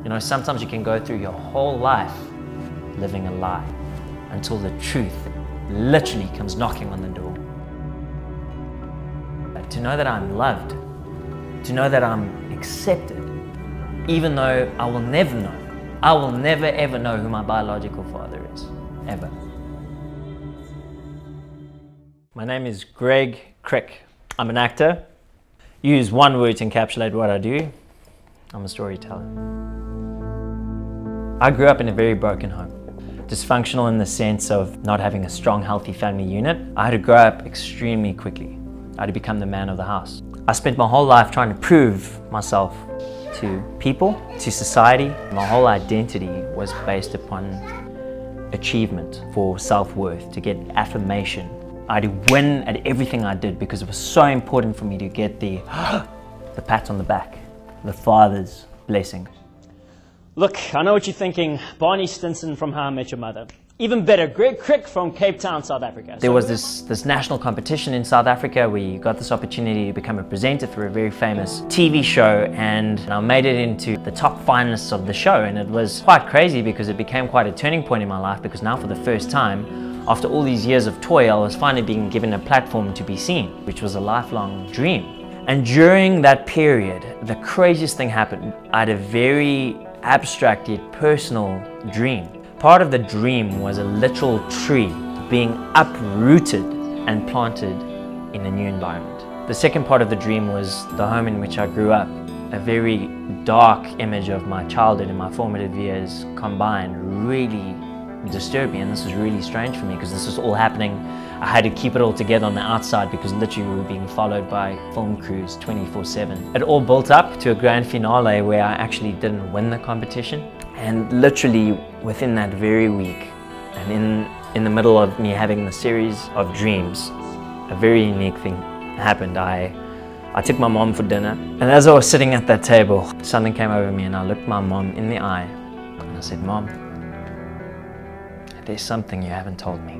You know, sometimes you can go through your whole life living a lie until the truth literally comes knocking on the door. But to know that I'm loved, to know that I'm accepted, even though I will never know, I will never ever know who my biological father is, ever. My name is Kriek. I'm an actor. Use one word to encapsulate what I do. I'm a storyteller. I grew up in a very broken home. Dysfunctional in the sense of not having a strong, healthy family unit. I had to grow up extremely quickly. I had to become the man of the house. I spent my whole life trying to prove myself to people, to society. My whole identity was based upon achievement for self-worth, to get affirmation. I had to win at everything I did because it was so important for me to get the pat on the back, the father's blessing. Look, I know what you're thinking. Barney Stinson from How I Met Your Mother. Even better, Kriek from Cape Town, South Africa. There was this national competition in South Africa. We got this opportunity to become a presenter for a very famous TV show, and I made it into the top finalists of the show. And it was quite crazy because it became quite a turning point in my life, because now for the first time, after all these years of toil, I was finally being given a platform to be seen, which was a lifelong dream. And during that period, the craziest thing happened. I had a very abstract yet personal dream. Part of the dream was a literal tree being uprooted and planted in a new environment. The second part of the dream was the home in which I grew up. A very dark image of my childhood and my formative years combined really disturbed me, and this was really strange for me because this was all happening. I had to keep it all together on the outside because literally we were being followed by film crews 24/7. It all built up to a grand finale where I actually didn't win the competition, and literally within that very week, and in the middle of me having the series of dreams, a very unique thing happened. I took my mom for dinner, and as I was sitting at that table, something came over me and I looked my mom in the eye and I said, "Mom, there's something you haven't told me."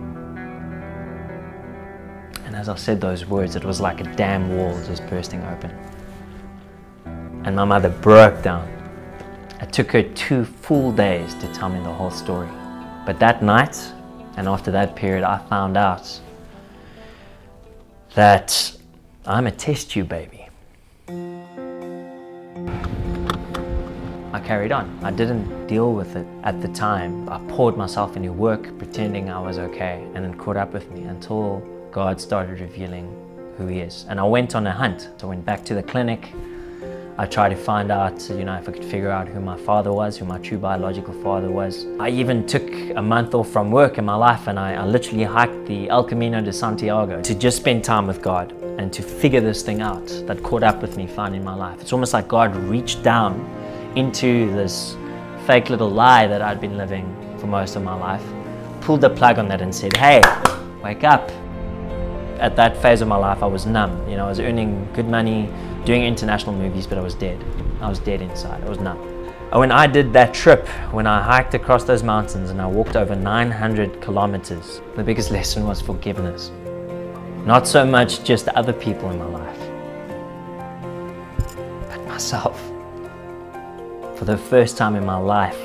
And as I said those words, it was like a damn wall just bursting open. And my mother broke down. It took her 2 full days to tell me the whole story. But that night, and after that period, I found out that I'm a test tube baby. I carried on. I didn't deal with it at the time. I poured myself into work, pretending I was okay, and it caught up with me until God started revealing who He is. And I went on a hunt. So I went back to the clinic. I tried to find out, you know, if I could figure out who my father was, who my true biological father was. I even took a month off from work in my life, and I literally hiked the El Camino de Santiago to just spend time with God and to figure this thing out that caught up with me finally in my life. It's almost like God reached down into this fake little lie that I'd been living for most of my life, pulled the plug on that and said, "Hey, wake up." At that phase of my life, I was numb. You know, I was earning good money, doing international movies, but I was dead. I was dead inside. I was numb. When I did that trip, when I hiked across those mountains and I walked over 900 kilometers, the biggest lesson was forgiveness. Not so much just other people in my life, but myself. For the first time in my life,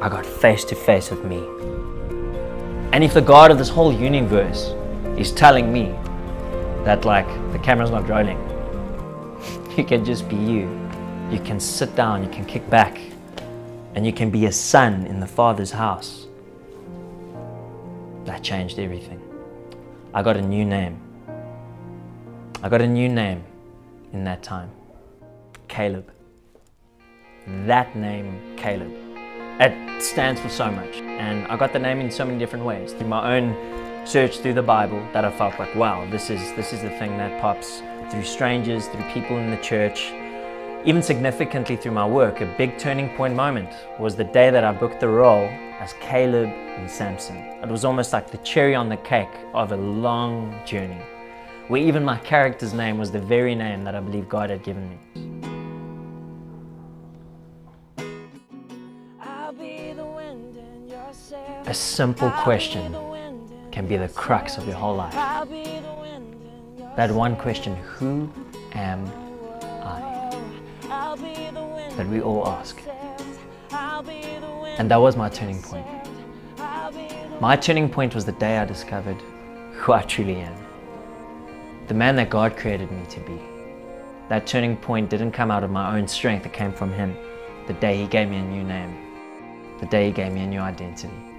I got face to face with me. And if the God of this whole universe is telling me that, like, the camera's not rolling, you can just be you. You can sit down, you can kick back, and you can be a son in the Father's house. That changed everything. I got a new name. I got a new name in that time. Caleb. That name, Caleb. It stands for so much. And I got the name in so many different ways. Through my own search through the Bible, that I felt like, wow, this is the thing that pops. Through strangers, through people in the church, even significantly through my work. A big turning point moment was the day that I booked the role as Caleb in Samson. It was almost like the cherry on the cake of a long journey, where even my character's name was the very name that I believe God had given me. A simple question can be the crux of your whole life. That one question, who am I? That we all ask. And that was my turning point. My turning point was the day I discovered who I truly am. The man that God created me to be. That turning point didn't come out of my own strength, it came from Him. The day He gave me a new name. The day He gave me a new identity.